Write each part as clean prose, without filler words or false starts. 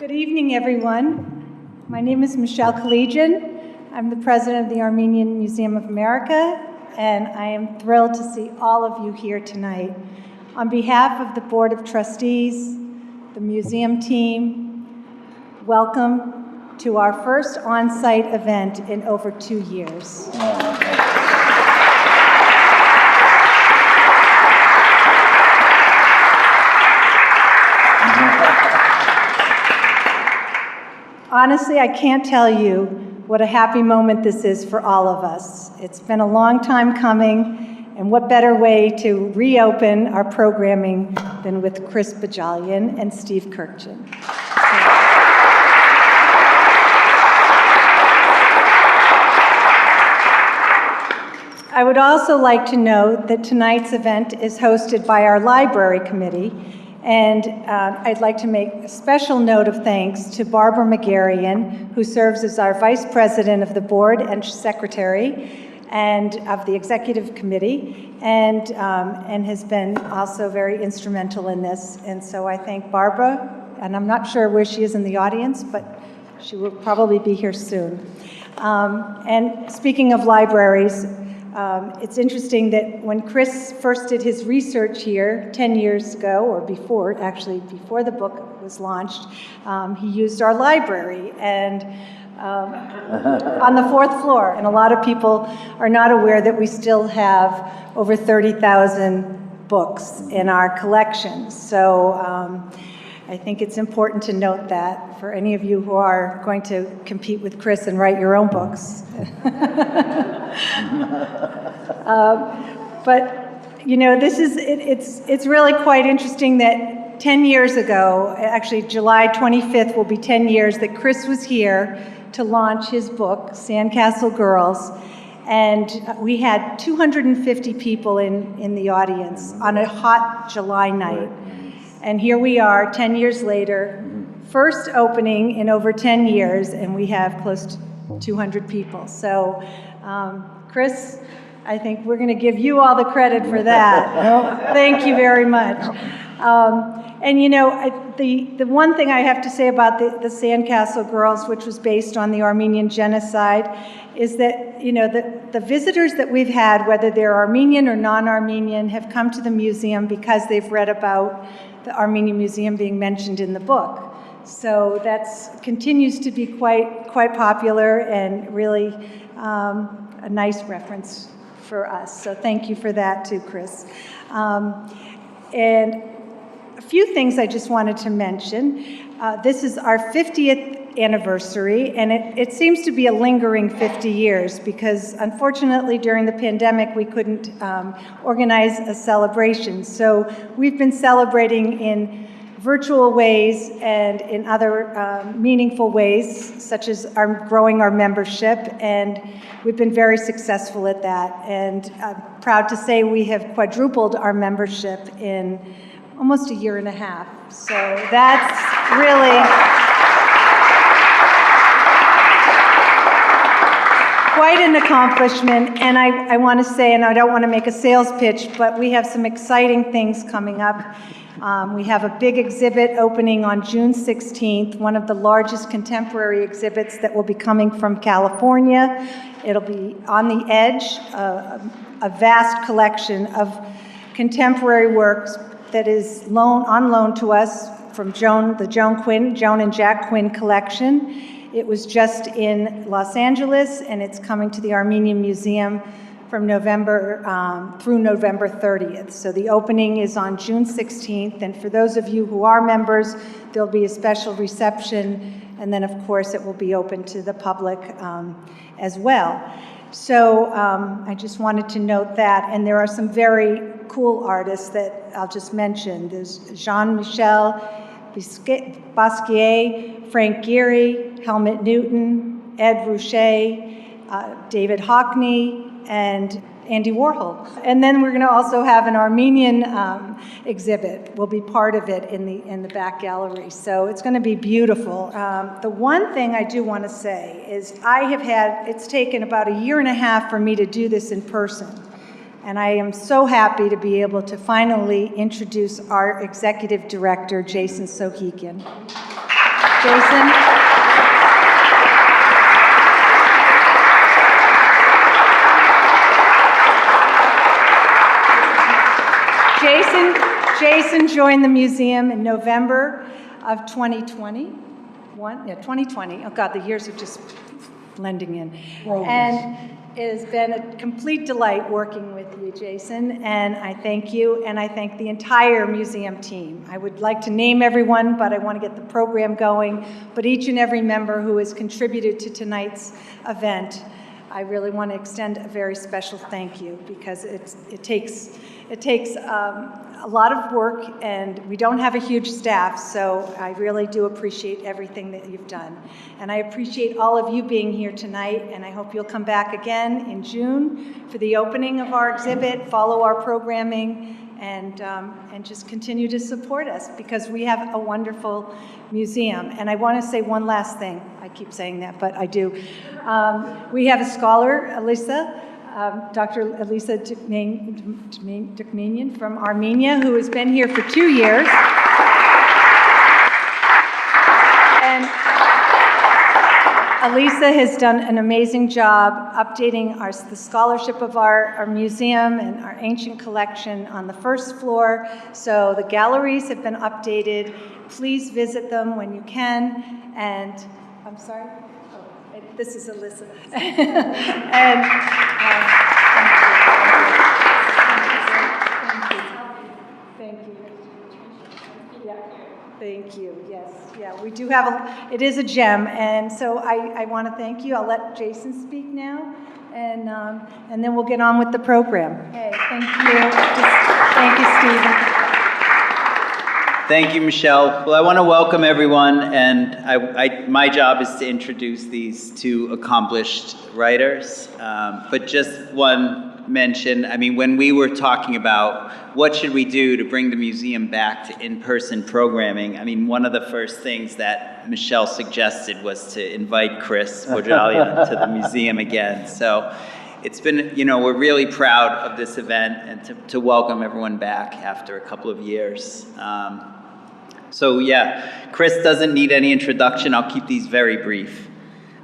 Good evening, everyone. My name is Michelle Kurkjian. I'm the president of the Armenian Museum of America, and I am thrilled to see all of you here tonight. On behalf of the Board of Trustees, the museum team, welcome to our first on-site event in over 2 years. Honestly, I can't tell you what a happy moment this is for all of us. It's been a long time coming, and what better way to reopen our programming than with Chris Bohjalian and Steve Kurkjian. I would also like to note that tonight's event is hosted by our library committee, and I'd like to make a special note of thanks to Barbara McGarrian, who serves as our vice president of the board and secretary and of the executive committee, and has been also very instrumental in this. And so I thank Barbara, and I'm not sure where she is in the audience, but she will probably be here soon. And speaking of libraries, it's interesting that when Chris first did his research here 10 years ago, or before, actually before the book was launched, he used our library and on the 4th floor. And a lot of people are not aware that we still have over 30,000 books in our collection. So I think it's important to note that for any of you who are going to compete with Chris and write your own books. But you know, it's really quite interesting that 10 years ago, actually July 25th will be 10 years that Chris was here to launch his book, Sandcastle Girls, and we had 250 people in the audience on a hot July night. And here we are 10 years later, first opening in over 10 years, and we have close to 200 people. So, Chris, I think we're going to give you all the credit for that. Thank you very much. And you know, the one thing I have to say about the Sandcastle Girls, which was based on the Armenian genocide, is that, you know, the visitors that we've had, whether they're Armenian or non-Armenian, have come to the museum because they've read about the Armenian Museum being mentioned in the book. So that continues to be quite popular and really a nice reference for us. So thank you for that too, Chris. And a few things I just wanted to mention. This is our 50th anniversary, and it seems to be a lingering 50 years because unfortunately during the pandemic we couldn't organize a celebration. So we've been celebrating in virtual ways and in other meaningful ways, such as growing our membership, and we've been very successful at that. And I'm proud to say we have quadrupled our membership in almost a year and a half. So that's really quite an accomplishment, and I want to say, and I don't want to make a sales pitch, but we have some exciting things coming up. We have a big exhibit opening on June 16th, one of the largest contemporary exhibits that will be coming from California. It'll be On the Edge, a vast collection of contemporary works that is on loan to us from Joan and Jack Quinn collection. It was just in Los Angeles, and it's coming to the Armenian Museum from November through November 30th. So the opening is on June 16th, and for those of you who are members, there'll be a special reception, and then of course it will be open to the public as well. So I just wanted to note that, and there are some very cool artists that I'll just mention. There's Jean-Michel Basquiat, Frank Gehry, Helmut Newton, Ed Ruscha, David Hockney, and Andy Warhol. And then we're going to also have an Armenian exhibit. Will be part of it in the back gallery. So it's going to be beautiful. The one thing I do want to say is it's taken about a year and a half for me to do this in person. And I am so happy to be able to finally introduce our executive director, Jason Sohikian. Jason. Jason joined the museum in November of 2020. 2020. Oh God, the years are just blending in. And it has been a complete delight working with you, Jason, and I thank you, and I thank the entire museum team. I would like to name everyone, but I want to get the program going. But each and every member who has contributed to tonight's event, I really want to extend a very special thank you, because it takes a lot of work, and we don't have a huge staff, so I really do appreciate everything that you've done. And I appreciate all of you being here tonight, and I hope you'll come back again in June for the opening of our exhibit, follow our programming, and just continue to support us, because we have a wonderful museum. And I want to say one last thing. I keep saying that, but I do. We have a scholar, Elisa, Dr. Elisa Turkmenian from Armenia, who has been here for 2 years. And Elisa has done an amazing job updating the scholarship of our museum and our ancient collection on the first floor. So the galleries have been updated. Please visit them when you can. And I'm sorry? This is Alyssa. And thank you. Yeah, thank you. Yes, yeah, we do have it is a gem, and so I want to thank you. I'll let Jason speak now, and then we'll get on with the program. Okay, thank you. Thank you, Stephen. Thank you, Michelle. Well, I want to welcome everyone, and my job is to introduce these two accomplished writers. But just one mention, I mean, when we were talking about what should we do to bring the museum back to in-person programming, I mean, one of the first things that Michelle suggested was to invite Chris Bohjalian to the museum again. So it's been, we're really proud of this event, and to welcome everyone back after a couple of years. So yeah, Chris doesn't need any introduction. I'll keep these very brief.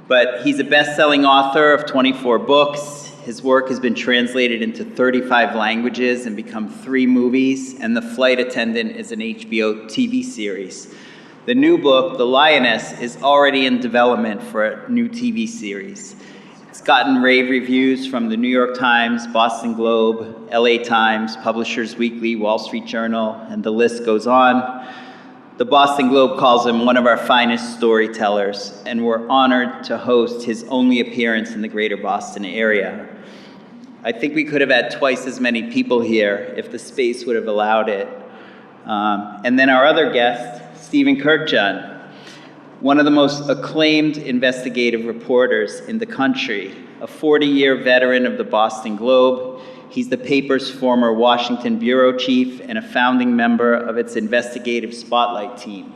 But he's a best-selling author of 24 books. His work has been translated into 35 languages and become 3 movies, and The Flight Attendant is an HBO TV series. The new book, The Lioness, is already in development for a new TV series. It's gotten rave reviews from the New York Times, Boston Globe, LA Times, Publishers Weekly, Wall Street Journal, and the list goes on. The Boston Globe calls him one of our finest storytellers, and we're honored to host his only appearance in the greater Boston area. I think we could have had twice as many people here if the space would have allowed it. And then our other guest, Stephen Kurkjian, one of the most acclaimed investigative reporters in the country, a 40-year veteran of the Boston Globe. He's the paper's former Washington bureau chief and a founding member of its investigative spotlight team.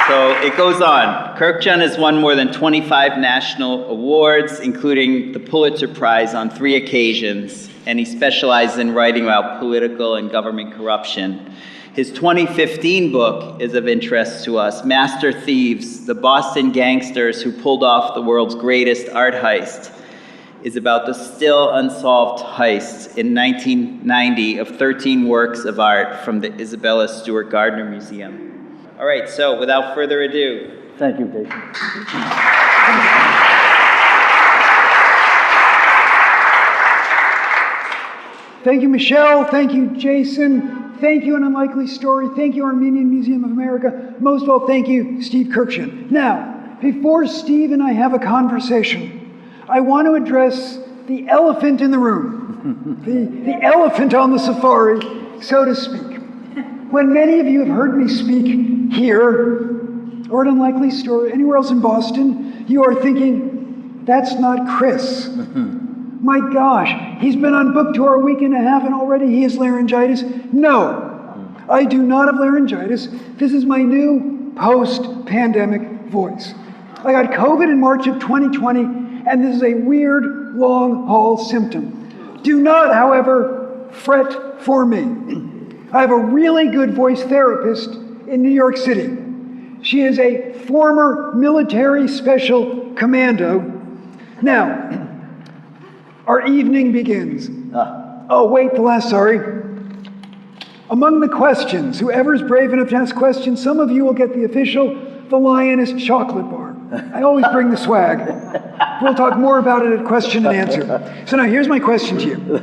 So it goes on. Kurkjian has won more than 25 national awards, including the Pulitzer Prize on 3 occasions, and he specializes in writing about political and government corruption. His 2015 book is of interest to us, Master Thieves, the Boston gangsters who pulled off the world's greatest art heist, is about the still unsolved heists in 1990 of 13 works of art from the Isabella Stewart Gardner Museum. All right, so without further ado. Thank you, Jason. Thank you, Michelle. Thank you, Jason. Thank you, An Unlikely Story. Thank you, Armenian Museum of America. Most of all, thank you, Steve Kurkjian. Now, before Steve and I have a conversation, I want to address the elephant in the room, the elephant on the safari, so to speak. When many of you have heard me speak here, or An Unlikely Story, anywhere else in Boston, you are thinking, that's not Chris. My gosh, he's been on book tour a week and a half and already he has laryngitis. No, I do not have laryngitis. This is my new post-pandemic voice. I got COVID in March of 2020, and this is a weird long-haul symptom. Do not, however, fret for me. I have a really good voice therapist in New York City. She is a former military special commando. Now, our evening begins. Oh, wait, sorry. Among the questions, whoever's brave enough to ask questions, some of you will get the official The Lioness chocolate bar. I always bring the swag. We'll talk more about it at question and answer. So now here's my question to you.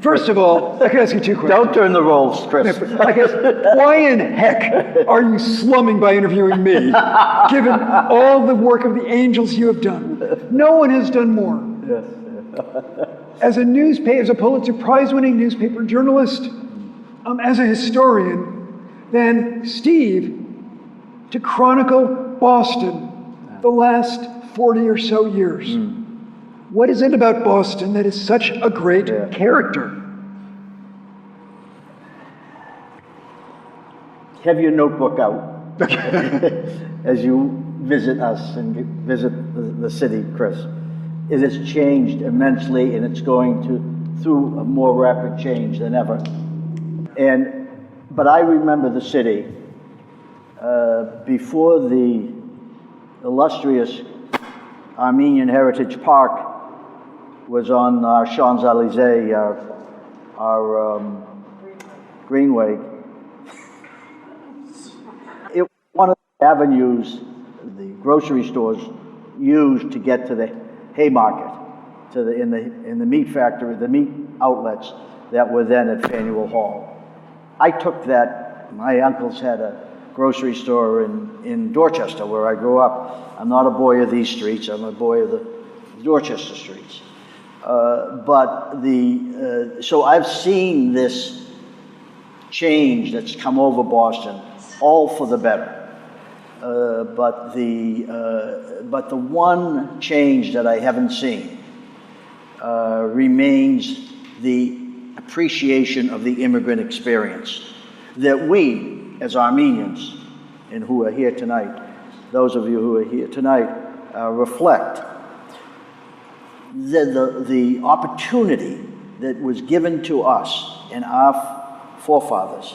First of all, I can ask you two questions. Don't turn the roles, Chris. I guess, why in heck are you slumming by interviewing me, given all the work of the angels you have done? No one has done more. As a Pulitzer Prize-winning newspaper journalist, as a historian, than Steve to chronicle Boston the last 40 or so years. What is it about Boston that is such a great character? Have your notebook out as you visit us and visit the city, Chris. It has changed immensely, and it's going through a more rapid change than ever. But I remember the city before the illustrious Armenian Heritage Park was on our Champs-Élysées, our Greenway. It was one of the avenues the grocery stores used to get to the Haymarket, in the meat factory, the meat outlets that were then at Faneuil Hall. I took that. My uncles had a grocery store in Dorchester, where I grew up. I'm not a boy of these streets. I'm a boy of the Dorchester streets. So I've seen this change that's come over Boston, all for the better. But the one change that I haven't seen remains the appreciation of the immigrant experience that we, as Armenians, and who are here tonight, those of you who are here tonight, reflect. The opportunity that was given to us and our foremothers,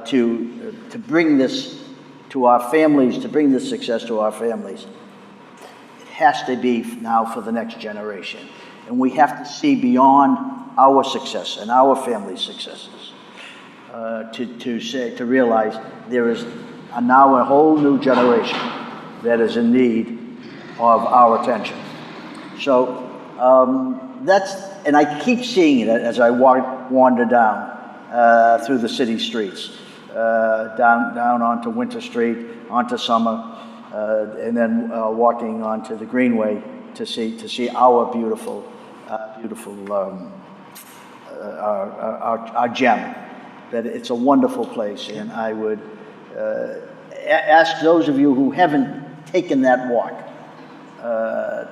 to bring this to our families, to bring this success to our families, it has to be now for the next generation. And we have to see beyond our success and our family's successes to realize there is now a whole new generation that is in need of our attention. So and I keep seeing it as I wander down through the city streets, down onto Winter Street, onto Summer, and then walking onto the Greenway to see our beautiful our gem. That it's a wonderful place, and I would ask those of you who haven't taken that walk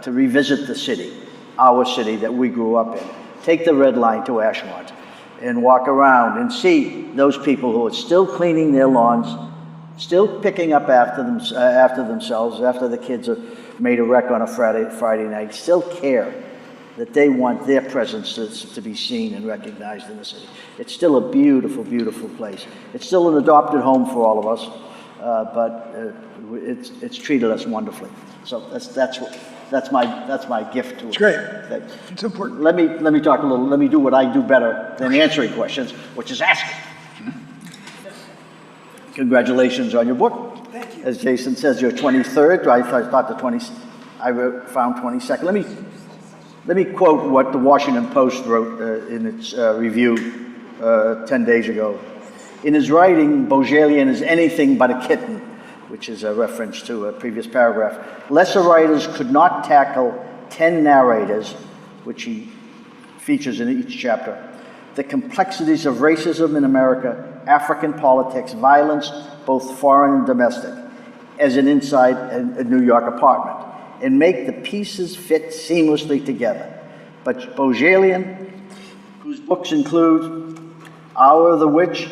to revisit the city, our city that we grew up in. Take the Red Line to Ashmont and walk around and see those people who are still cleaning their lawns, still picking up after themselves, after the kids have made a wreck on a Friday night, still care that they want their presence to be seen and recognized in the city. It's still a beautiful, beautiful place. It's still an adopted home for all of us, but it's treated us wonderfully. So that's my gift to it. It's great. It's important. Let me talk a little. Let me do what I do better than answering questions, which is asking. Congratulations on your book. Thank you. As Jason says, your 23rd. I thought the 20th. I found 22nd. Let me quote what the Washington Post wrote in its review 10 days ago. In his writing, Bohjalian is anything but a kitten, which is a reference to a previous paragraph. Lesser writers could not tackle 10 narrators, which he features in each chapter, the complexities of racism in America, African politics, violence, both foreign and domestic, as an inside a New York apartment, and make the pieces fit seamlessly together. But Bohjalian, whose books include Hour of the Witch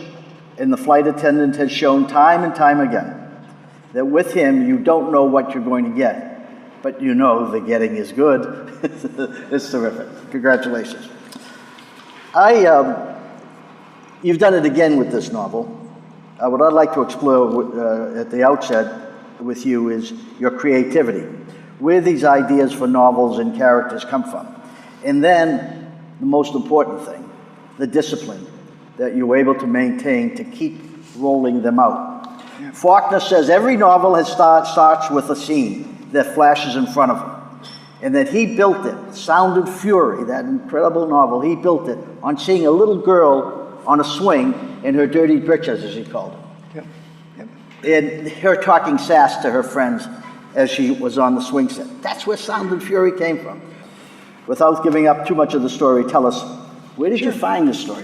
and The Flight Attendant, has shown time and time again that with him, you don't know what you're going to get, but you know the getting is good. It's terrific. Congratulations. You've done it again with this novel. What I'd like to explore at the outset with you is your creativity, where these ideas for novels and characters come from. And then, the most important thing, the discipline that you were able to maintain to keep rolling them out. Yeah. Faulkner says every novel starts with a scene that flashes in front of him. And that he built it, Sound and Fury, that incredible novel, he built it on seeing a little girl on a swing in her dirty breeches, as he called it. Yep. Yep. And her talking sass to her friends as she was on the swing set. That's where Sound and Fury came from. Without giving up too much of the story, tell us, where did you find this story?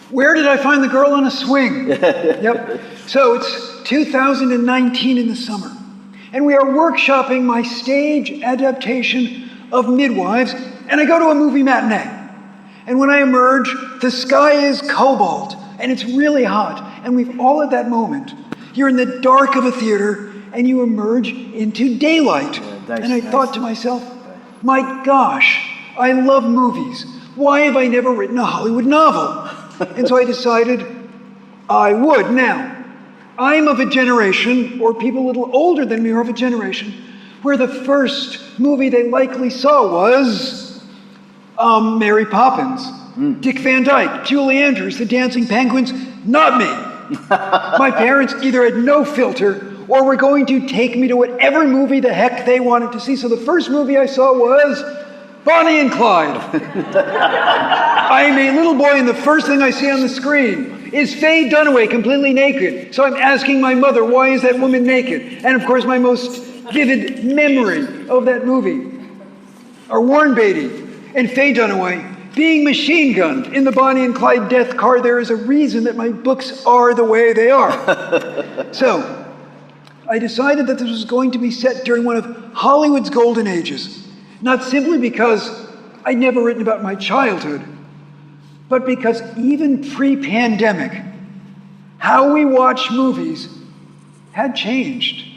Where did I find the girl on a swing? Yep. So it's 2019 in the summer, and we are workshopping my stage adaptation of Midwives, and I go to a movie matinee. And when I emerge, the sky is cobalt, and it's really hot, and we've all at that moment, you're in the dark of a theater, and you emerge into daylight. And I thought to myself, my gosh, I love movies. Why have I never written a Hollywood novel? And so I decided I would. Now, I'm of a generation, or people a little older than me are of a generation, where the first movie they likely saw was Mary Poppins, Dick Van Dyke, Julie Andrews, The Dancing Penguins. Not me. My parents either had no filter or were going to take me to whatever movie the heck they wanted to see. So the first movie I saw was Bonnie and Clyde. I'm a little boy, and the first thing I see on the screen is Faye Dunaway completely naked. So I'm asking my mother, why is that woman naked? And of course, my most vivid memory of that movie are Warren Beatty and Faye Dunaway being machine gunned in the Bonnie and Clyde death car. There is a reason that my books are the way they are. So I decided that this was going to be set during one of Hollywood's golden ages, not simply because I'd never written about my childhood, but because even pre-pandemic, how we watch movies had changed.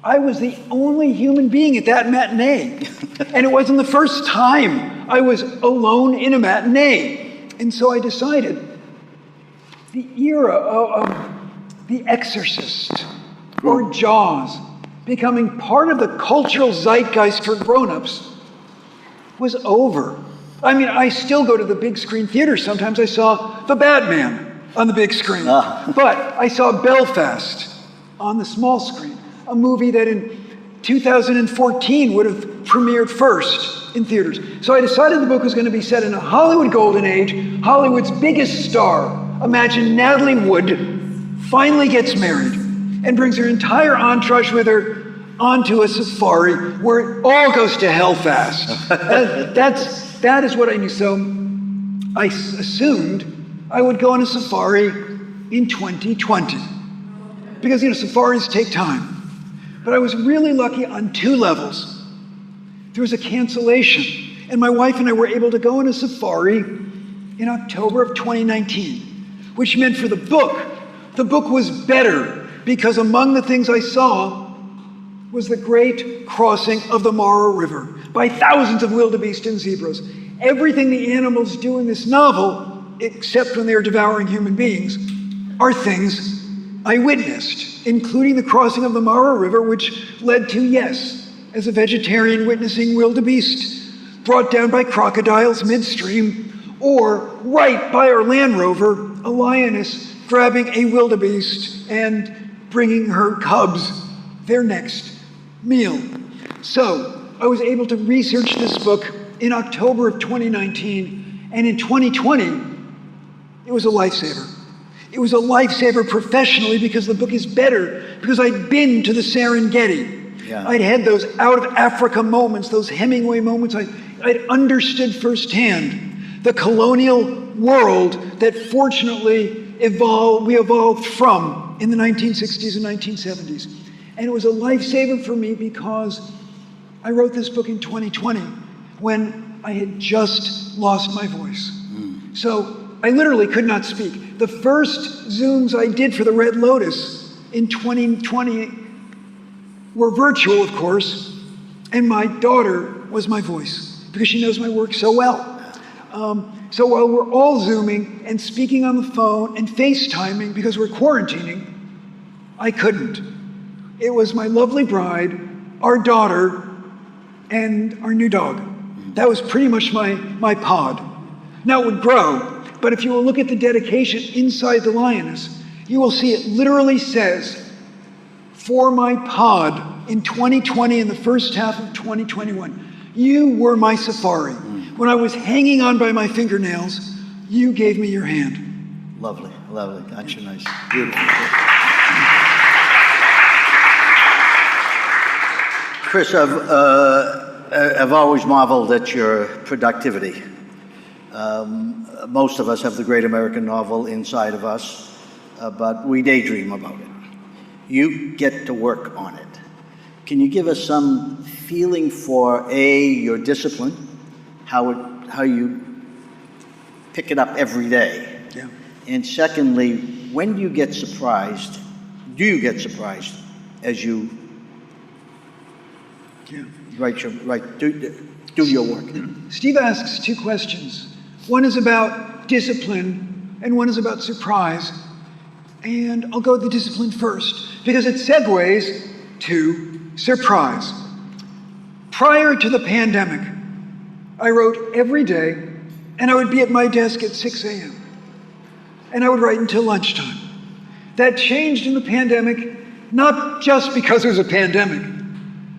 I was the only human being at that matinee. And it wasn't the first time I was alone in a matinee. And so I decided the era of The Exorcist or Jaws becoming part of the cultural zeitgeist for grown-ups was over. I mean, I still go to the big screen theater. Sometimes I saw The Batman on the big screen. But I saw Belfast on the small screen. A movie that in 2014 would have premiered first in theaters. So I decided the book was going to be set in a Hollywood golden age. Hollywood's biggest star, imagine Natalie Wood, finally gets married and brings her entire entourage with her onto a safari where it all goes to hell fast. That is what I knew. So I assumed I would go on a safari in 2020. Because, safaris take time. But I was really lucky on two levels. There was a cancellation, and my wife and I were able to go on a safari in October of 2019, which meant for the book was better, because among the things I saw was the great crossing of the Mara River by thousands of wildebeest and zebras. Everything the animals do in this novel, except when they are devouring human beings, are things I witnessed, including the crossing of the Mara River, which led to, yes, as a vegetarian witnessing wildebeest brought down by crocodiles midstream, or right by our Land Rover, a lioness grabbing a wildebeest and bringing her cubs their next meal. So I was able to research this book in October of 2019, and in 2020, it was a lifesaver. It was a lifesaver professionally because the book is better, because I'd been to the Serengeti. Yeah. I'd had those out of Africa moments, those Hemingway moments. I'd understood firsthand the colonial world that fortunately we evolved from in the 1960s and 1970s. And it was a lifesaver for me because I wrote this book in 2020 when I had just lost my voice. So I literally could not speak. The first Zooms I did for the Red Lotus in 2020 were virtual, of course, And my daughter was my voice, because she knows my work so well. So while we're all Zooming and speaking on the phone and FaceTiming because we're quarantining, I couldn't. It was my lovely bride, our daughter, and our new dog. That was pretty much my pod. Now it would grow, but if you will look at the dedication inside the Lioness, you will see it literally says, "For my pod in 2020 and the first half of 2021, you were my safari. When I was hanging on by my fingernails, you gave me your hand." Lovely, lovely. That's nice. Beautiful. Chris, I've always marveled at your productivity. Most of us have the great American novel inside of us, but we daydream about it. You get to work on it. Can you give us some feeling for your discipline, how you pick it up every day? Yeah. And secondly, when do you get surprised? Do you get surprised as you do your work? Steve asks two questions. One is about discipline, and one is about surprise. And I'll go with the discipline first, because it segues to surprise. Prior to the pandemic, I wrote every day, and I would be at my desk at 6 a.m. And I would write until lunchtime. That changed in the pandemic, not just because it was a pandemic,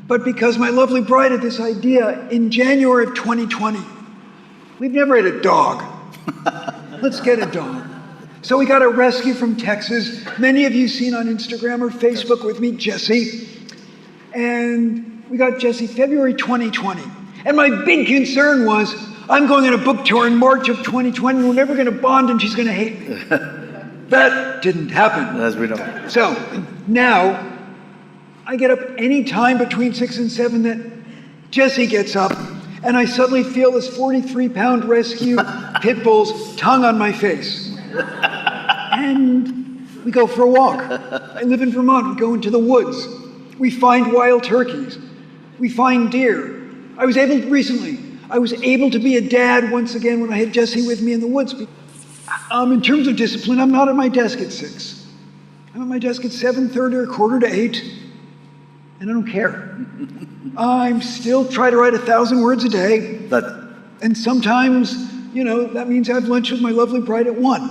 but because my lovely bride had this idea in January of 2020. We've never had a dog. Let's get a dog. So we got a rescue from Texas. Many of you seen on Instagram or Facebook with me, Jessie. And we got Jessie February 2020. And my big concern was, I'm going on a book tour in March of 2020. We're never going to bond and she's going to hate me. That didn't happen. As we know. So now I get up any time between 6 and 7 that Jessie gets up, and I suddenly feel this 43-pound rescue pit bull's tongue on my face. And we go for a walk. I live in Vermont. We go into the woods. We find wild turkeys. We find deer. I was able to be a dad once again when I had Jessie with me in the woods. In terms of discipline, I'm not at my desk at 6. I'm at my desk at 7:30 or 7:45, and I don't care. I'm still trying to write 1,000 words a day. And sometimes, that means I have lunch with my lovely bride at 1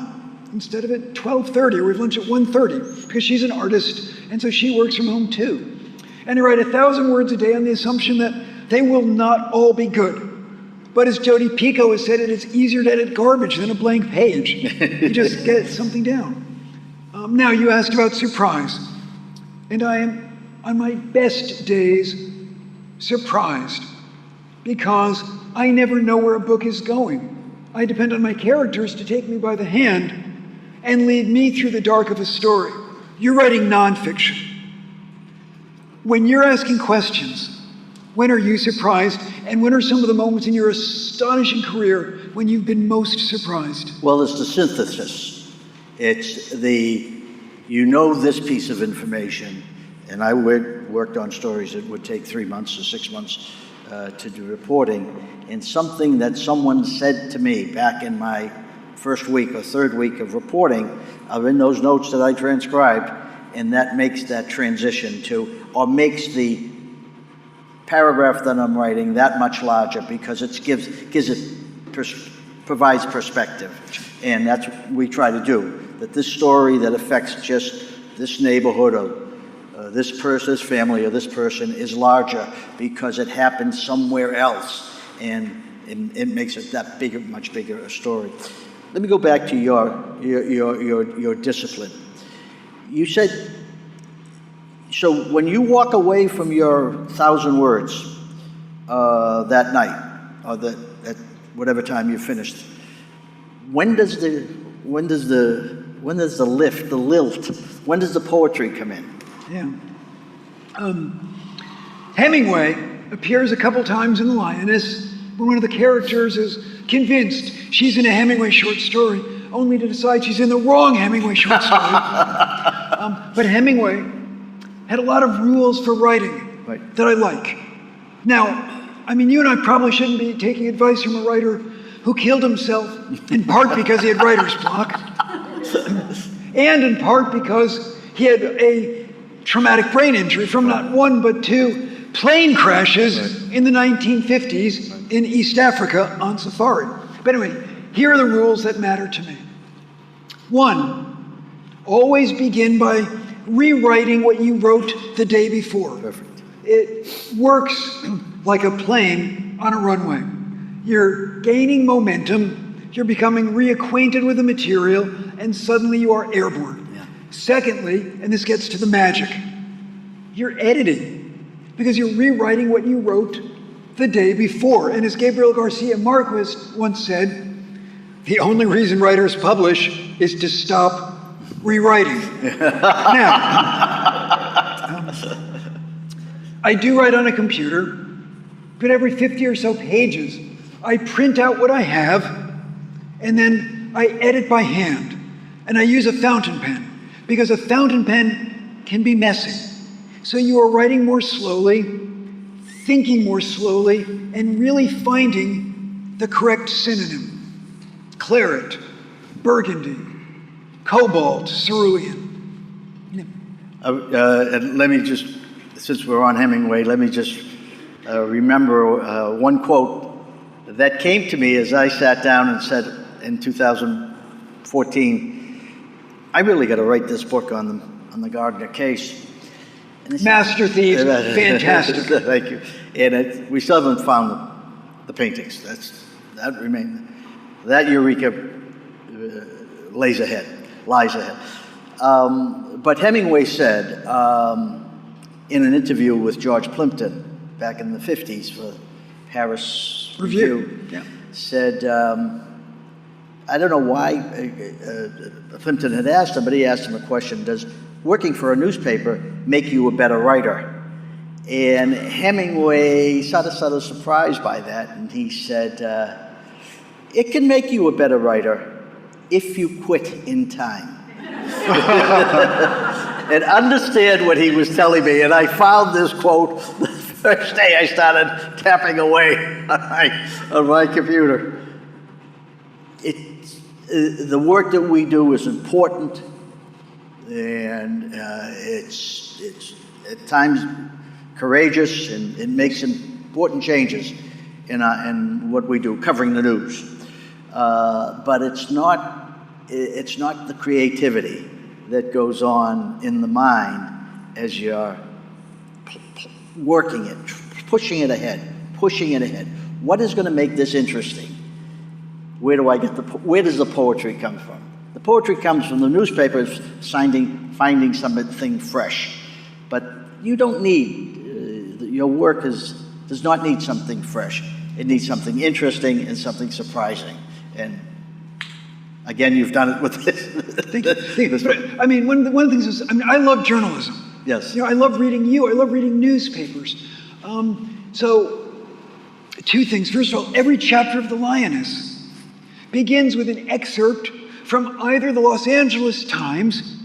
instead of at 12:30, or we have lunch at 1:30, because she's an artist, and so she works from home too. And I write 1,000 words a day on the assumption that they will not all be good. But as Jodi Picoult has said, it is easier to edit garbage than a blank page. You just get something down. Now, you asked about surprise. And I am, on my best days, surprised. Because I never know where a book is going. I depend on my characters to take me by the hand and lead me through the dark of a story. You're writing nonfiction. When you're asking questions, when are you surprised? And when are some of the moments in your astonishing career when you've been most surprised? Well, it's the synthesis. It's this piece of information, and I worked on stories that would take 3 months or 6 months to do reporting, and something that someone said to me back in my first week or third week of reporting are in those notes that I transcribed, and that makes that transition or makes the paragraph that I'm writing that much larger, because it provides perspective. And that's what we try to do, that this story that affects just this neighborhood or this person's family or this person is larger because it happened somewhere else, and it makes it that bigger, much bigger a story. Let me go back to your discipline. You said, so when you walk away from your 1,000 words that night, or at whatever time you finished, when does the poetry come in? Yeah. Hemingway appears a couple times in The Lioness, where one of the characters is convinced she's in a Hemingway short story, only to decide she's in the wrong Hemingway short story. But Hemingway had a lot of rules for writing that I like. Now, I mean, you and I probably shouldn't be taking advice from a writer who killed himself, in part because he had writer's block, and in part because he had a traumatic brain injury from not one but two plane crashes in the 1950s in East Africa on safari. But anyway, here are the rules that matter to me. 1, always begin by rewriting what you wrote the day before. Perfect. It works like a plane on a runway. You're gaining momentum, you're becoming reacquainted with the material, and suddenly you are airborne. Yeah. Secondly, and this gets to the magic, you're editing, because you're rewriting what you wrote the day before. And as Gabriel Garcia Marquez once said, the only reason writers publish is to stop rewriting. Now, I do write on a computer, but every 50 or so pages, I print out what I have, and then I edit by hand. And I use a fountain pen, because a fountain pen can be messy. So you are writing more slowly, thinking more slowly, and really finding the correct synonym. Claret, burgundy, cobalt, cerulean. And let me just, since we're on Hemingway, let me just remember one quote that came to me as I sat down and said in 2014, I really got to write this book on the Gardner case. Master Thieves, fantastic. Thank you. And we still haven't found the paintings. That remains. That eureka lies ahead. But Hemingway said in an interview with George Plimpton back in the 50s for Paris Review, said, I don't know why Plimpton had asked him, but he asked him a question, does working for a newspaper make you a better writer? And Hemingway sort of surprised by that, and he said, it can make you a better writer if you quit in time. And understand what he was telling me, and I found this quote the first day I started tapping away on my computer. The work that we do is important, and it's at times courageous, and it makes important changes in what we do, covering the news. But it's not the creativity that goes on in the mind as you're working it, pushing it ahead. What is going to make this interesting? Where does the poetry come from? The poetry comes from the newspapers finding something fresh. But you don't need, your work does not need something fresh. It needs something interesting and something surprising. And again, you've done it with this. Thank you. But, I mean, one of the things is, I love journalism. Yes. I love reading you. I love reading newspapers. So, two things. First of all, every chapter of the Lioness begins with an excerpt from either the Los Angeles Times,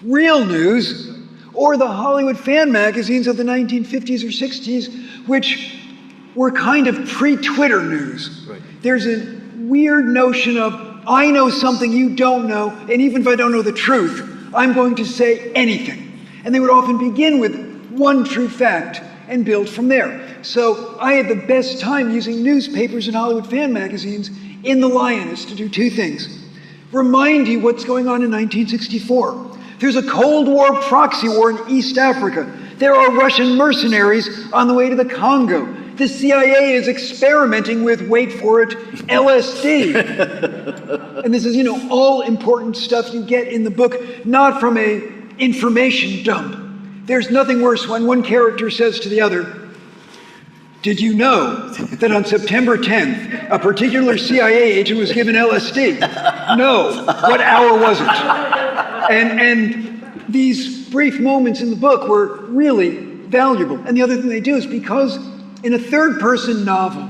Real News, or the Hollywood fan magazines of the 1950s or 60s, which were kind of pre-Twitter news. Right. There's a weird notion of, I know something you don't know, and even if I don't know the truth, I'm going to say anything. And they would often begin with one true fact and build from there. So I had the best time using newspapers and Hollywood fan magazines in the Lioness to do two things. Remind you what's going on in 1964. There's a Cold War proxy war in East Africa. There are Russian mercenaries on the way to the Congo. The CIA is experimenting with, wait for it, LSD. And this is, all important stuff you get in the book, not from a information dump. There's nothing worse when one character says to the other, did you know that on September 10th, a particular CIA agent was given LSD? No. What hour was it? And these brief moments in the book were really valuable. And the other thing they do is because in a third-person novel,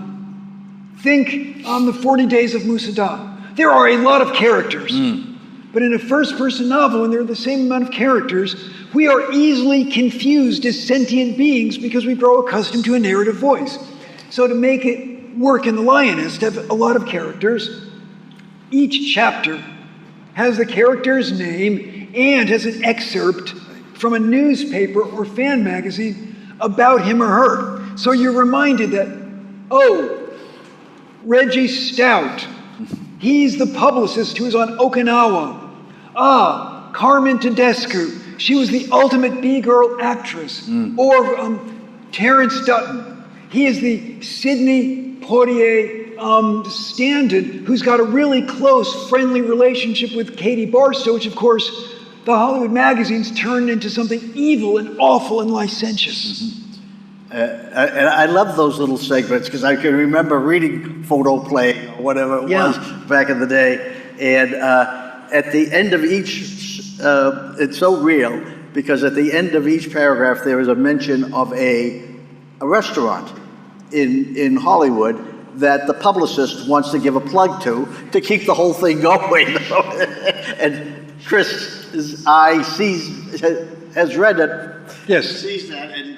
think on the 40 Days of Musa Dagh, there are a lot of characters. But in a first-person novel, when there are the same amount of characters, we are easily confused as sentient beings because we grow accustomed to a narrative voice. So to make it work in The Lioness, to have a lot of characters, each chapter has the character's name and has an excerpt from a newspaper or fan magazine about him or her. So you're reminded that, oh, Reggie Stout, he's the publicist who was on Okinawa. Ah, Carmen Tedesco, she was the ultimate B-girl actress. Or Terence Dutton, he is the Sidney Poitier stand-in who's got a really close, friendly relationship with Katie Barstow, which of course the Hollywood magazines turned into something evil and awful and licentious. And I love those little segments because I can remember reading Photo Play or whatever it was back in the day. And at the end of each, it's so real because at the end of each paragraph there is a mention of a restaurant in Hollywood that the publicist wants to give a plug to keep the whole thing going. And Chris' eye has read it. Yes. Sees that and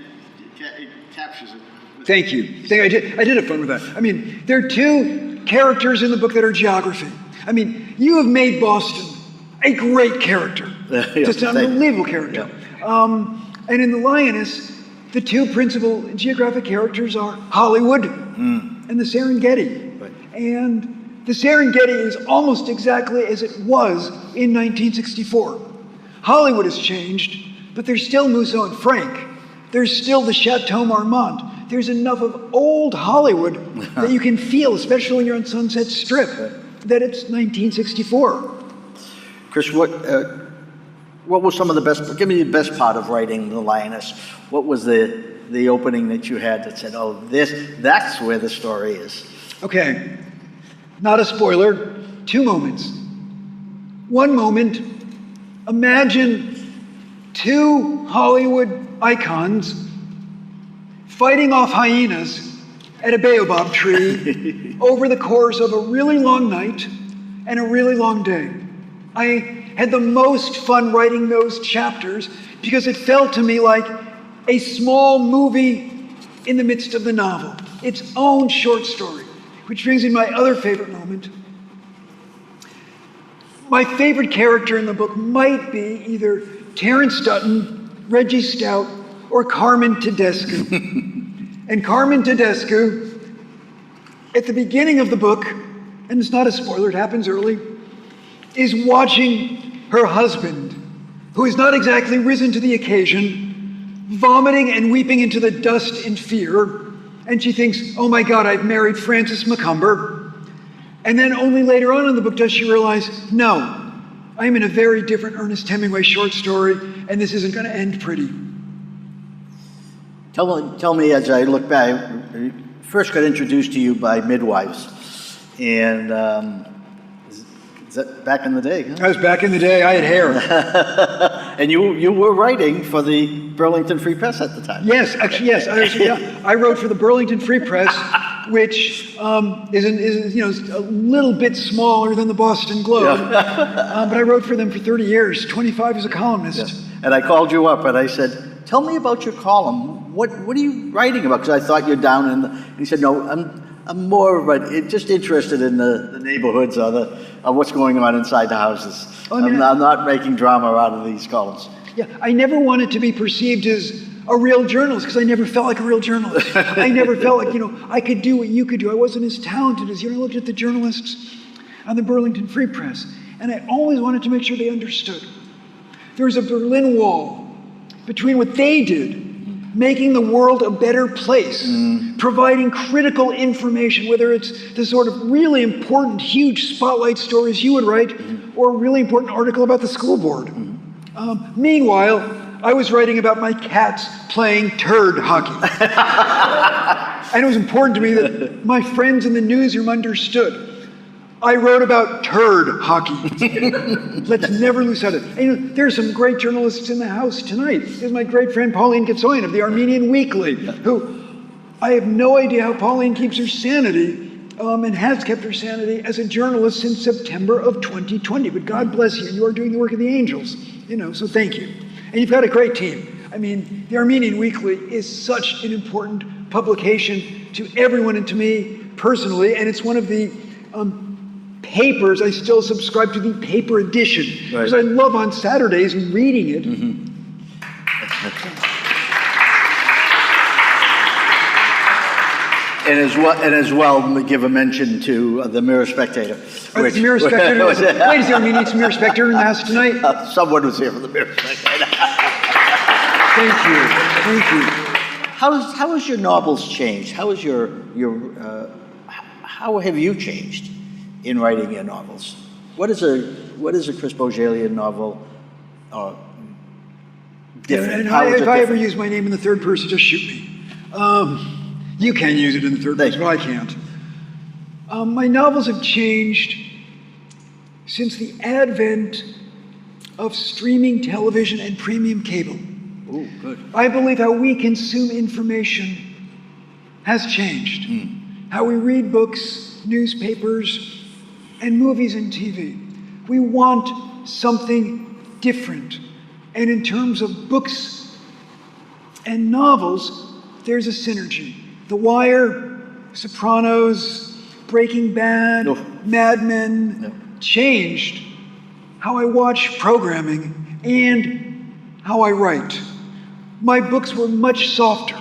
it captures it. Thank you. I did have fun with that. I mean, there are two characters in the book that are geography. I mean, you have made Boston a great character. Just an unbelievable character. Yeah. And in The Lioness, the two principal geographic characters are Hollywood and the Serengeti. Right. And the Serengeti is almost exactly as it was in 1964. Hollywood has changed, but there's still Musso and Frank. There's still the Chateau Marmont. There's enough of old Hollywood that you can feel, especially when you're on Sunset Strip, that it's 1964. Chris, what was some of the best, give me the best part of writing The Lioness. What was the opening that you had that said, oh, that's where the story is? Okay, not a spoiler, two moments. One moment, imagine two Hollywood icons fighting off hyenas at a baobab tree over the course of a really long night and a really long day. I had the most fun writing those chapters because it felt to me like a small movie in the midst of the novel, its own short story, which brings me my other favorite moment. My favorite character in the book might be either Terence Dutton, Reggie Stout, or Carmen Tedesco. And Carmen Tedesco, at the beginning of the book, and it's not a spoiler, it happens early, is watching her husband, who has not exactly risen to the occasion, vomiting and weeping into the dust in fear. And she thinks, oh my God, I've married Francis McCumber. And then only later on in the book does she realize, no, I'm in a very different Ernest Hemingway short story, and this isn't going to end pretty. Tell me as I look back, I first got introduced to you by midwives. And is that back in the day? Huh? I was back in the day, I had hair. And you were writing for the Burlington Free Press at the time. Yes, actually, yes. I wrote for the Burlington Free Press, which is a little bit smaller than the Boston Globe. Yeah. But I wrote for them for 30 years, 25 as a columnist. Yes. And I called you up and I said, tell me about your column. What are you writing about? Because I thought you're down in the... And he said, no, I'm more just interested in the neighborhoods or what's going on inside the houses. I'm not making drama out of these columns. Yeah, I never wanted to be perceived as a real journalist because I never felt like a real journalist. I never felt like, I could do what you could do. I wasn't as talented as you. I looked at the journalists on the Burlington Free Press, and I always wanted to make sure they understood. There was a Berlin Wall between what they did, making the world a better place, providing critical information, whether it's the sort of really important, huge spotlight stories you would write, or a really important article about the school board. Meanwhile, I was writing about my cats playing turd hockey. And it was important to me that my friends in the newsroom understood. I wrote about turd hockey. Let's never lose sight of it. And there are some great journalists in the house tonight. There's my great friend Pauline Katsoyan of the Armenian Weekly, who I have no idea how Pauline keeps her sanity and has kept her sanity as a journalist since September of 2020. But God bless you. You are doing the work of the angels, so thank you. And you've got a great team. I mean, the Armenian Weekly is such an important publication to everyone and to me personally, and it's one of the papers I still subscribe to, the paper edition, because I love on Saturdays reading it. Mm-hmm. And as well, give a mention to the Mirror Spectator. The Mirror Spectator. Wait, is the Armenian Mirror Spectator in Mass tonight? Someone was here for the Mirror Spectator. Thank you. How has your novels changed? How has how have you changed in writing your novels? What is a Chris Bohjalian novel different? And if I ever use my name in the third person, just shoot me. You can use it in the third person, but I can't. My novels have changed since the advent of streaming television and premium cable. Oh, good. I believe how we consume information has changed. How we read books, newspapers, and movies and TV. We want something different. And in terms of books and novels, there's a synergy. The Wire, Sopranos, Breaking Bad, Mad Men changed how I watch programming and how I write. My books were much softer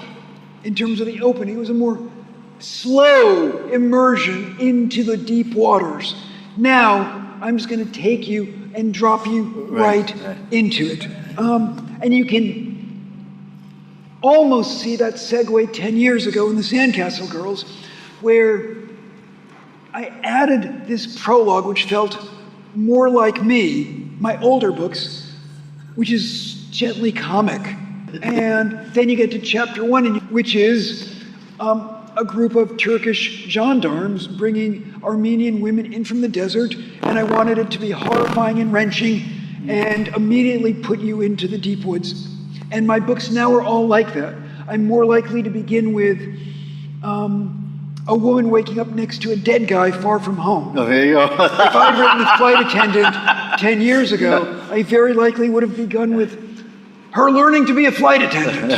in terms of the opening. It was a more slow immersion into the deep waters. Now, I'm just going to take you and drop you right into it. And you can almost see that segue 10 years ago in the Sandcastle Girls, where I added this prologue, which felt more like me, my older books, which is gently comic. And then you get to chapter 1, which is a group of Turkish gendarmes bringing Armenian women in from the desert, and I wanted it to be horrifying and wrenching and immediately put you into the deep woods. And my books now are all like that. I'm more likely to begin with a woman waking up next to a dead guy far from home. Oh, there you go. If I'd written The Flight Attendant 10 years ago, I very likely would have begun with her learning to be a flight attendant.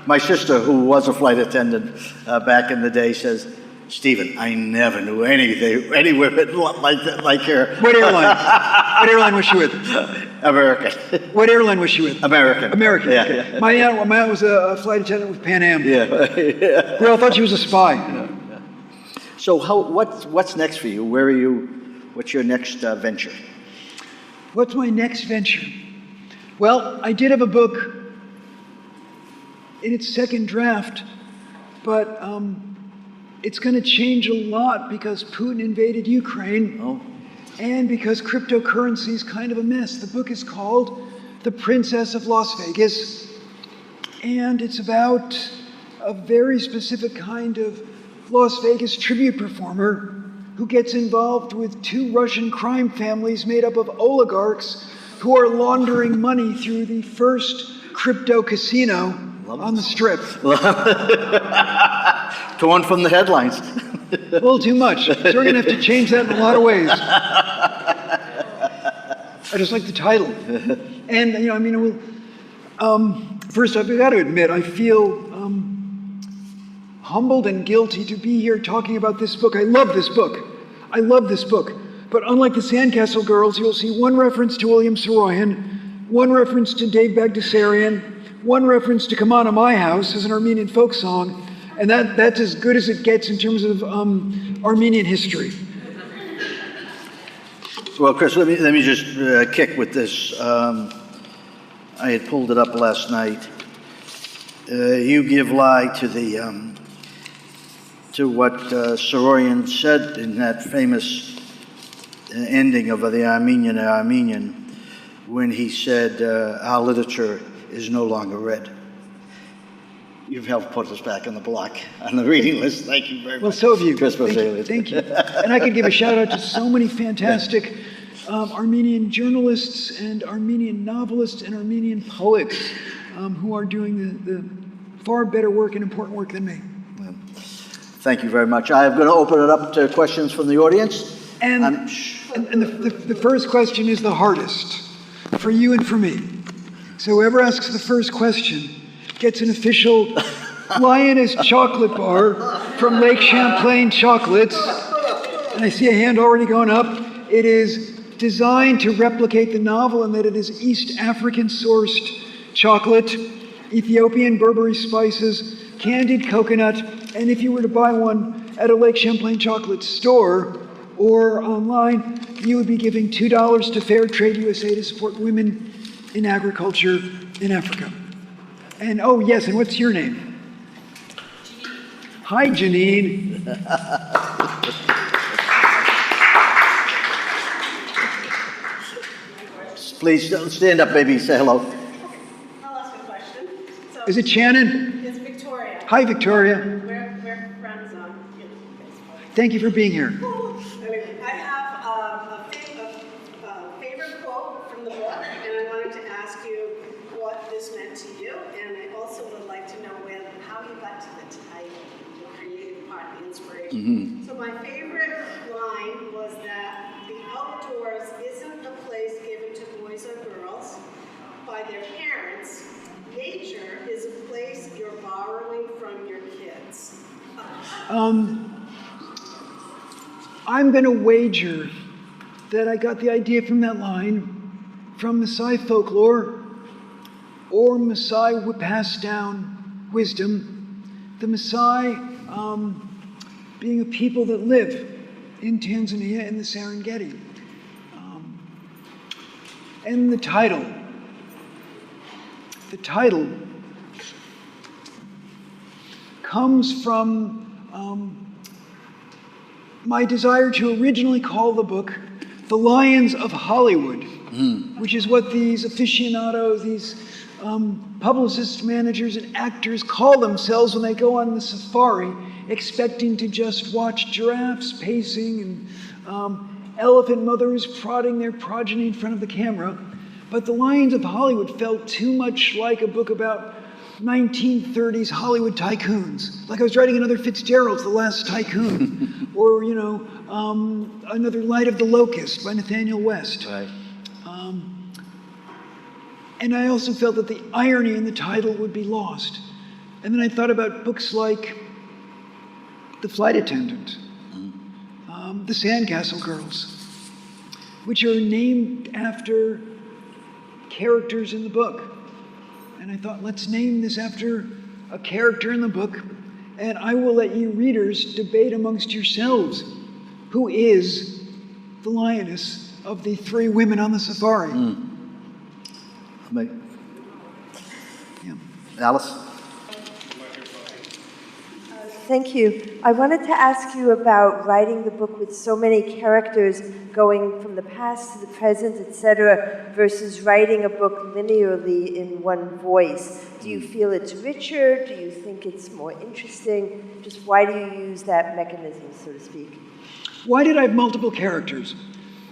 My sister, who was a flight attendant back in the day, says, Stephen, I never knew any women like her. What airline? What airline was she with? American. What airline was she with? American. American. Yeah, Okay. yeah. My aunt was a flight attendant with Pan Am. Yeah. We all thought she was a spy. Yeah. So what's next for you? Where are you? What's your next venture? What's my next venture? Well, I did have a book in its second draft, but it's going to change a lot because Putin invaded Ukraine and because cryptocurrency is kind of a mess. The book is called The Princess of Las Vegas, and it's about a very specific kind of Las Vegas tribute performer who gets involved with 2 Russian crime families made up of oligarchs who are laundering money through the first crypto casino on the Strip. Torn from the headlines. A little too much. So we're going to have to change that in a lot of ways. I just like the title. And, first I've got to admit, I feel humbled and guilty to be here talking about this book. I love this book. But unlike the Sandcastle Girls, you'll see one reference to William Saroyan, one reference to Dave Bagdasarian, one reference to Come On to My House as an Armenian folk song, and that's as good as it gets in terms of Armenian history. Well, Chris, let me just kick with this. I had pulled it up last night. You give lie to the to what Saroyan said in that famous ending of the Armenian, when he said, "Our literature is no longer read." You've helped put us back on the block, on the reading list. Thank you very much. Well, so have you. Chris Bohjalian. Thank you. And I could give a shout out to so many fantastic Armenian journalists and Armenian novelists and Armenian poets who are doing the far better work and important work than me. Thank you very much. I'm going to open it up to questions from the audience. And the first question is the hardest for you and for me. So whoever asks the first question gets an official Lioness chocolate bar from Lake Champlain Chocolates. And I see a hand already going up. It is designed to replicate the novel in that it is East African sourced chocolate, Ethiopian Burberry spices, candied coconut, and if you were to buy one at a Lake Champlain Chocolate store or online, you would be giving $2 to Fair Trade USA to support women in agriculture in Africa. And oh yes, and what's your name? Hi, Janine. Please stand up, baby. Say hello. I'll ask a question. So, Is it Shannon? it's Victoria. Hi, Victoria. We're friends on Facebook. Thank you for being here. Anyway, I have a favorite quote from the book, and I wanted to ask you what this meant to you, and I also would like to know how you got to the title, the creative part, the inspiration. So my favorite line was that the outdoors isn't a place given to boys or girls by their parents. Nature is a place you're borrowing from your kids. I'm going to wager that I got the idea from that line from Maasai folklore or Maasai passed down wisdom. The Maasai being a people that live in Tanzania in the Serengeti. And the title comes from my desire to originally call the book The Lions of Hollywood, which is what these aficionados, these publicists, managers, and actors call themselves when they go on the safari, expecting to just watch giraffes pacing and elephant mothers prodding their progeny in front of the camera. But The Lions of Hollywood felt too much like a book about 1930s Hollywood tycoons. Like I was writing another Fitzgerald's The Last Tycoon, or, another Light of the Locust by Nathaniel West. Right. And I also felt that the irony in the title would be lost. And then I thought about books like The Flight Attendant, The Sandcastle Girls, which are named after characters in the book. And I thought, let's name this after a character in the book, and I will let you readers debate amongst yourselves who is the lioness of the three women on the safari. Yeah. Alice? Thank you. I wanted to ask you about writing the book with so many characters going from the past to the present, etc., versus writing a book linearly in one voice. Do you feel it's richer? Do you think it's more interesting? Just why do you use that mechanism, so to speak? Why did I have multiple characters?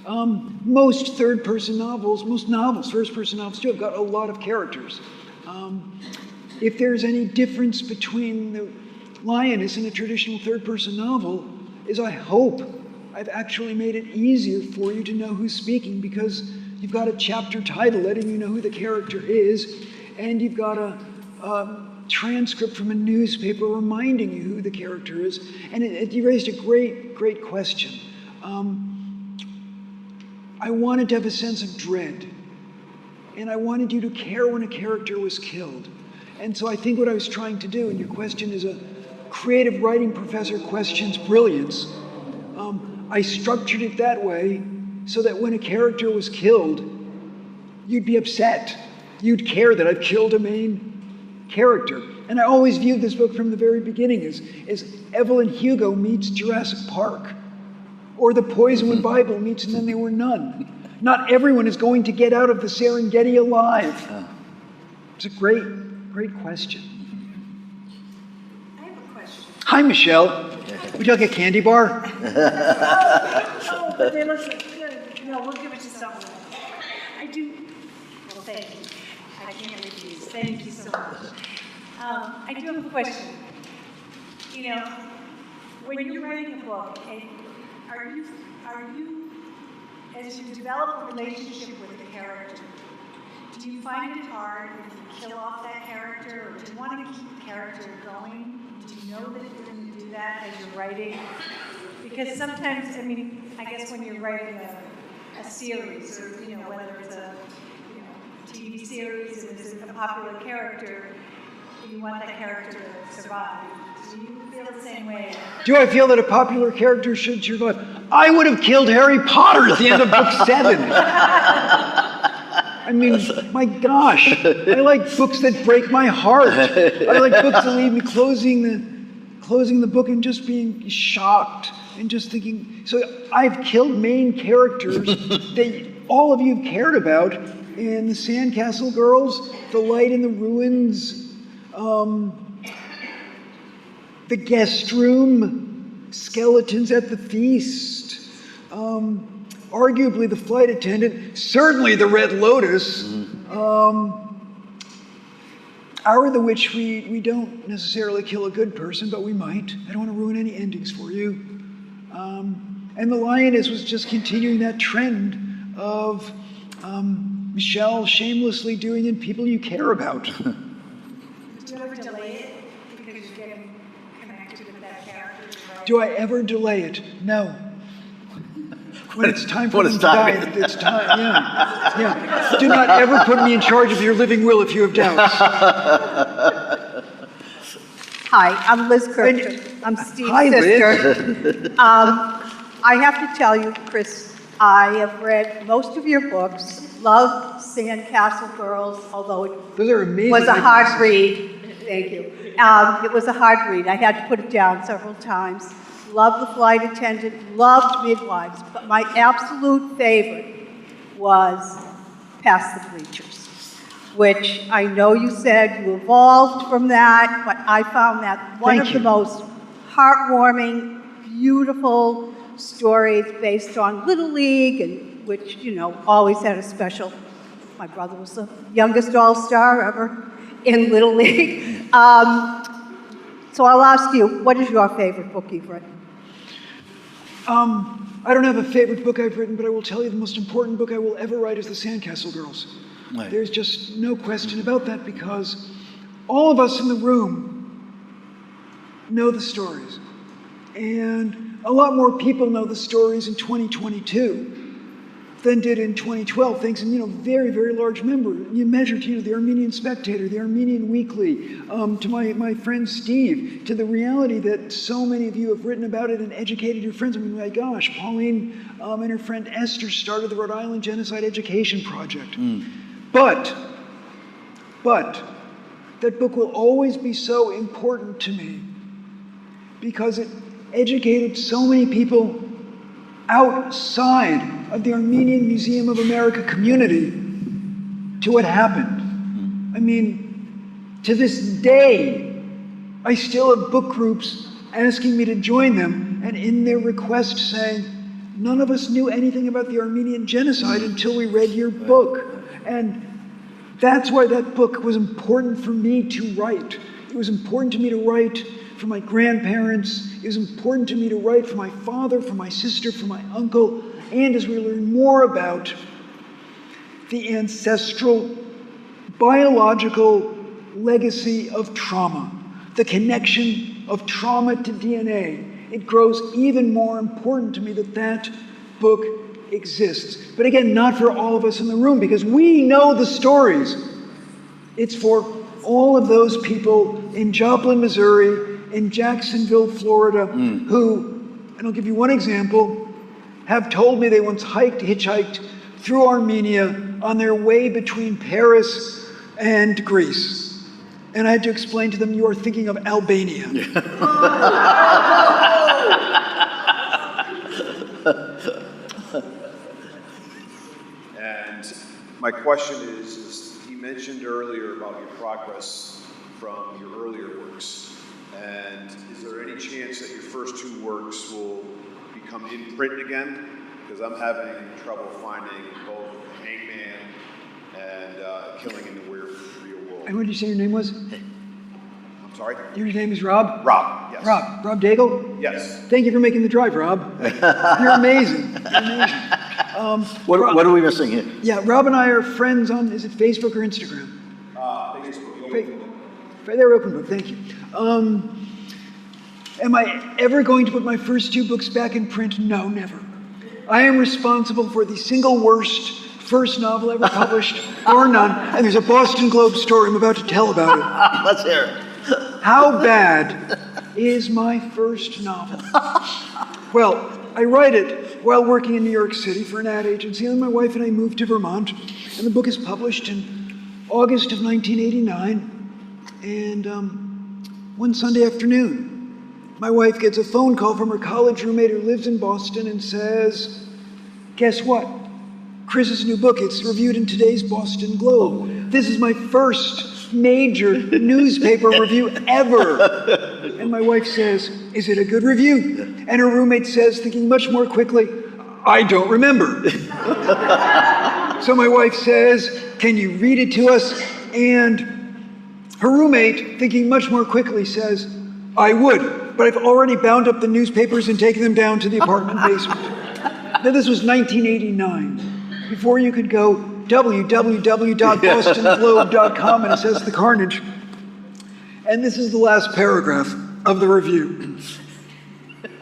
Most third-person novels, most novels, first-person novels too, have got a lot of characters. If there's any difference between the Lioness in a traditional third-person novel, is I hope I've actually made it easier for you to know who's speaking, because you've got a chapter title letting you know who the character is, and you've got a transcript from a newspaper reminding you who the character is. And you raised a great question. I wanted to have a sense of dread, and I wanted you to care when a character was killed. And so I think what I was trying to do, and your question is a creative writing professor questions brilliance, I structured it that way so that when a character was killed, you'd be upset. You'd care that I've killed a main character. And I always viewed this book from the very beginning as Evelyn Hugo meets Jurassic Park, or the Poisonwood Bible meets And Then There Were None. Not everyone is going to get out of the Serengeti alive. It's a great question. I have a question. Hi, Michelle. Would you like a candy bar? Oh, but they look good. No, we'll give it to someone. I do. Well, thank you. I can't refuse. Thank you so much. I do have a question. when you're writing a book, are you, as you develop a relationship with the character, do you find it hard if you kill off that character, or do you want to keep the character going? Do you know that you're going to do that as you're writing? Because sometimes, I mean, I guess when you're writing a series, or whether it's a TV series and it's a popular character, you want that character to survive. Do you feel the same way? Do I feel that a popular character should survive? I would have killed Harry Potter at the end of book 7. I mean, my gosh, I like books that break my heart. I like books that leave me closing the book and just being shocked and just thinking. So I've killed main characters that all of you have cared about in The Sandcastle Girls, The Light in the Ruins, The Guest Room, Skeletons at the Feast, arguably The Flight Attendant, certainly The Red Lotus, Hour of the Witch, we don't necessarily kill a good person, but we might. I don't want to ruin any endings for you. And The Lioness was just continuing that trend of Michelle shamelessly doing in people you care about. Do you ever delay it because you're getting connected with that character? Do I ever delay it? No. When it's time for them to die, it's time, yeah. Do not ever put me in charge of your living will if you have doubts. Hi, I'm Liz Kurkjian. I'm Steve's Hi, sister. Liz. I have to tell you, Chris, I have read most of your books. Loved Sandcastle Girls, although it Those are amazing. was a hard read. Thank you. It was a hard read. I had to put it down several times. Loved The Flight Attendant. Loved Midwives. But my absolute favorite was Past the Bleachers, which I know you said you evolved from that, but I found that one of the most heartwarming, beautiful stories based on Little League, and which, always had a special. My brother was the youngest all-star ever in Little League. So I'll ask you, what is your favorite book you've written? I don't have a favorite book I've written, but I will tell you the most important book I will ever write is The Sandcastle Girls. Right. There's just no question about that, because all of us in the room know the stories. And a lot more people know the stories in 2022 than did in 2012, thanks in very, very large number. You measure to the Armenian Spectator, the Armenian Weekly, to my friend Steve, to the reality that so many of you have written about it and educated your friends. I mean, my gosh, Pauline and her friend Esther started the Rhode Island Genocide Education Project. But that book will always be so important to me because it educated so many people outside of the Armenian Museum of America community to what happened. I mean, to this day, I still have book groups asking me to join them, and in their request saying, none of us knew anything about the Armenian genocide until we read your book. And that's why that book was important for me to write. It was important to me to write for my grandparents. It was important to me to write for my father, for my sister, for my uncle, and as we learn more about the ancestral, biological legacy of trauma, the connection of trauma to DNA, it grows even more important to me that that book exists. But again, not for all of us in the room, because we know the stories. It's for all of those people in Joplin, Missouri, in Jacksonville, Florida, who, and I'll give you one example, have told me they once hitchhiked through Armenia on their way between Paris and Greece. And I had to explain to them, you are thinking of Albania. And my question is he mentioned earlier about your progress from your earlier works. And is there any chance that your first two works will become in print again? Because I'm having trouble finding both Hangman and Killing in the Real World. And what did you say your name was? I'm Sorry? Your name is Rob? Rob, yes. Rob Daigle? Yes. Thank you for making the drive, Rob. You're amazing. You're amazing. What are we missing here? Yeah, Rob and I are friends on, is it Facebook or Instagram? They're open book, thank you. Am I ever going to put my first 2 books back in print? No, never. I am responsible for the single worst first novel ever published, or none, and there's a Boston Globe story I'm about to tell about it. Let's hear it. How bad is my first novel? Well, I write it while working in New York City for an ad agency, and my wife and I moved to Vermont, and the book is published in August of 1989, and one Sunday afternoon, my wife gets a phone call from her college roommate who lives in Boston and says, guess what? Chris's new book, it's reviewed in today's Boston Globe. This is my first major newspaper review ever. And my wife says, is it a good review? And her roommate says, thinking much more quickly, I don't remember. So my wife says, can you read it to us? And her roommate, thinking much more quickly, says, I would, but I've already bound up the newspapers and taken them down to the apartment basement. Now, this was 1989, before you could go www.bostonglobe.com and assess the carnage. And this is the last paragraph of the review.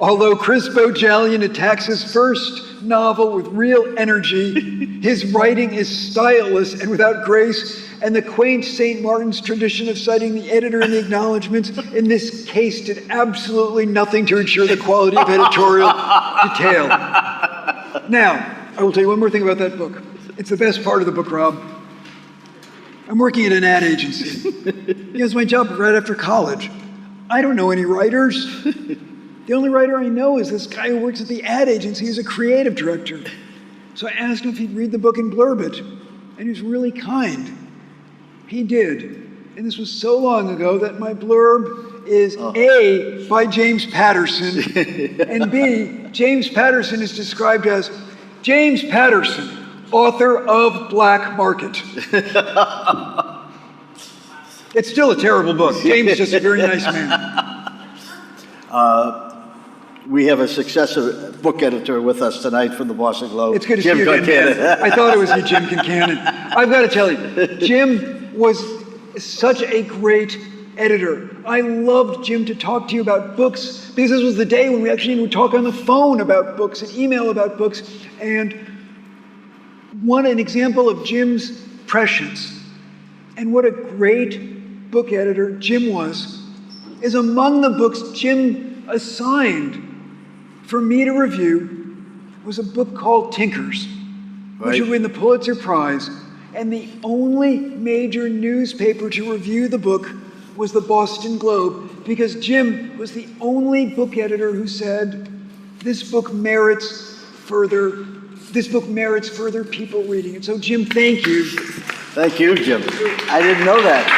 Although Chris Bohjalian attacks his first novel with real energy, his writing is styleless and without grace, and the quaint St. Martin's tradition of citing the editor in the acknowledgments in this case did absolutely nothing to ensure the quality of editorial detail. Now, I will tell you one more thing about that book. It's the best part of the book, Rob. I'm working at an ad agency. It's my job right after college. I don't know any writers. The only writer I know is this guy who works at the ad agency. He's a creative director. So I asked him if he'd read the book and blurb it, and he was really kind. He did. And this was so long ago that my blurb is A, by James Patterson, and B, James Patterson is described as James Patterson, author of Black Market. It's still a terrible book. James is just a very nice man. We have a successive book editor with us tonight from the Boston Globe. It's good to see you again, man. I thought it was you, Jim Kincannon. I've got to tell you, Jim was such a great editor. I loved Jim to talk to you about books, because this was the day when we actually would talk on the phone about books and email about books. And an example of Jim's prescience and what a great book editor Jim was is among the books Jim assigned for me to review was a book called Tinkers, which would win the Pulitzer Prize. And the only major newspaper to review the book was the Boston Globe, because Jim was the only book editor who said, this book merits further people reading it. So Jim, thank you. Thank you, Jim. I didn't know that.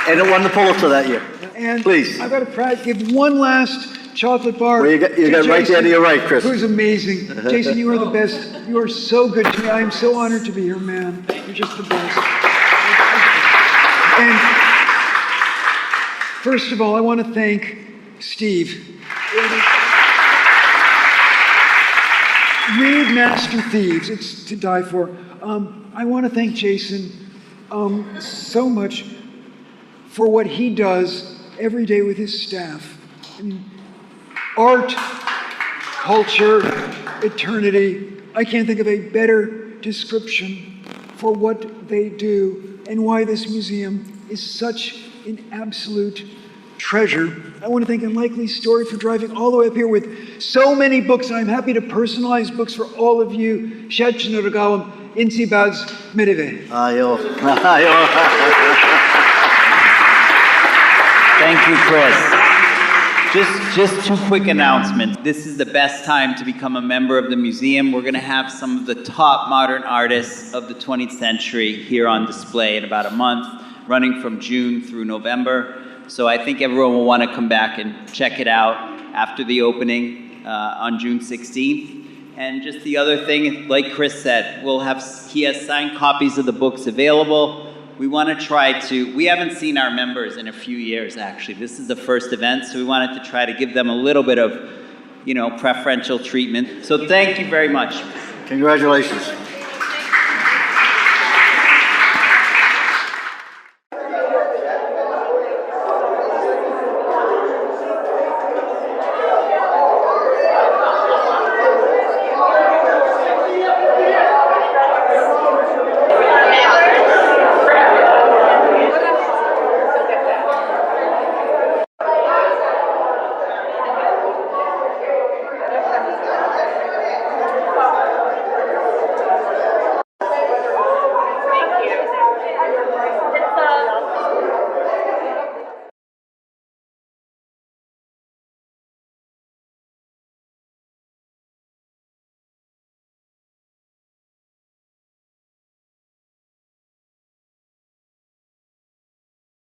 And it won the Pulitzer that year. And please. I've got to give one last chocolate bar. Well, you got right there to your right, Chris. Who's amazing. Jason, you are the best. You are so good to me. I am so honored to be here, man. You're just the best. And first of all, I want to thank Steve. Read Master Thieves. It's to die for. I want to thank Jason so much for what he does every day with his staff. I mean, art, culture, eternity. I can't think of a better description for what they do and why this museum is such an absolute treasure. I want to thank Unlikely Story for driving all the way up here with so many books, and I'm happy to personalize books for all of you. Thank you, Chris. Just 2 quick announcements. This is the best time to become a member of the museum. We're going to have some of the top modern artists of the 20th century here on display in about a month, running from June through November. So I think everyone will want to come back and check it out after the opening on June 16th. And just the other thing, like Chris said, he has signed copies of the books available. we want to try to, we haven't seen our members in a few years, actually. This is the first event, so we wanted to try to give them a little bit of, preferential treatment. So thank you very much. Congratulations.